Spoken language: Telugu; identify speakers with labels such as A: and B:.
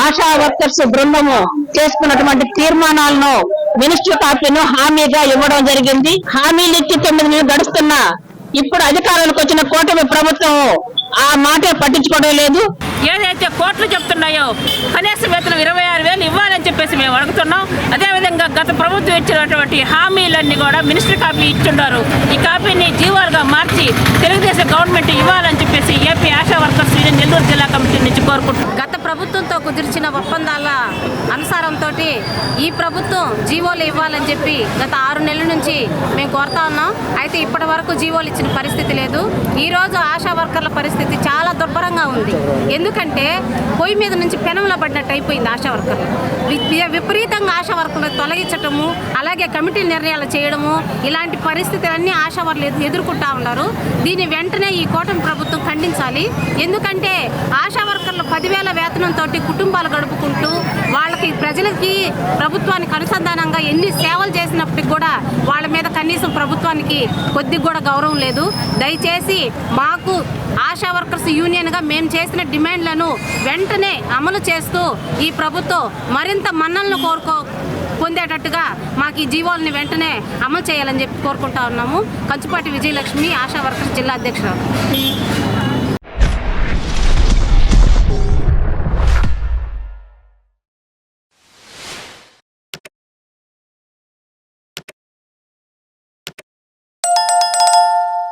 A: ఆశా వర్కర్స్ బృందము చేసుకున్నటువంటి తీర్మానాలను మినిస్టర్ కాపీను హామీగా ఇవ్వడం జరిగింది. హామీలు ఇచ్చి 9 నెలలు గడుస్తున్నా ఇప్పుడు అధికారులకు వచ్చిన కూటమి ప్రభుత్వం ఆ మాటే పట్టించుకోవడం లేదు.
B: ఏదైతే కోర్టులు చెప్తున్నాయో కనీస వేతనం 26,000 ఇవ్వాలని చెప్పేసి మేము అడుగుతున్నాం. అదేవిధంగా గత ప్రభుత్వం ఇచ్చినటువంటి హామీలన్నీ కూడా మినిస్టర్ కాపీ ఇచ్చున్నారు. ఈ కాపీని జీవోలుగా మార్చి తెలుగుదేశం గవర్నమెంట్ ఇవ్వాలని చెప్పేసి AP ASHA workers union Nellore జిల్లా కమిటీ నుంచి కోరుకుంటున్నాం.
C: గత ప్రభుత్వంతో కుదిర్చిన ఒప్పందాల అనుసారంతో ఈ ప్రభుత్వం జీవోలు ఇవ్వాలని చెప్పి గత 6 నెలల నుంచి మేము కోరుతా ఉన్నాం. అయితే ఇప్పటి వరకు జీవోలు ఇచ్చిన పరిస్థితి లేదు. ఈరోజు ఆశా వర్కర్ల పరిస్థితి చాలా దుర్భరంగా ఉంది. ఎందుకంటే పొయ్యి మీద నుంచి పెనంలో పడినట్టు అయిపోయింది ఆశా వర్కర్లు. విపరీతంగా ఆశా వర్కర్లు తొలగించటము, అలాగే కమిటీ నిర్ణయాలు చేయడము, ఇలాంటి పరిస్థితులన్నీ ఆశా వర్కర్లు ఎదుర్కొంటా ఉన్నారు. దీన్ని వెంటనే ఈ కూటమి ప్రభుత్వం ఖండించాలి. ఎందుకంటే ఆశా వర్కర్లు 10,000 వేతనంతో కుటుంబాలు గడుపుకుంటూ వాళ్ళకి ప్రజలకి ప్రభుత్వానికి అనుసంధానంగా ఎన్ని సేవలు చేసినప్పటికి కూడా వాళ్ళ మీద కనీసం ప్రభుత్వానికి కొద్దిగా కూడా గౌరవం లేదు. దయచేసి మాకు ఆశా వర్కర్స్ యూనియన్గా మేము చేసిన డిమాండ్లను వెంటనే అమలు చేస్తూ ఈ ప్రభుత్వం మరింత మన్నలను పొందేటట్టుగా మాకు ఈ జీవోల్ని వెంటనే అమలు చేయాలని చెప్పి కోరుకుంటా ఉన్నాము. కంచుపాటి విజయలక్ష్మి, ఆశా వర్కర్స్ జిల్లా అధ్యక్షురాలు.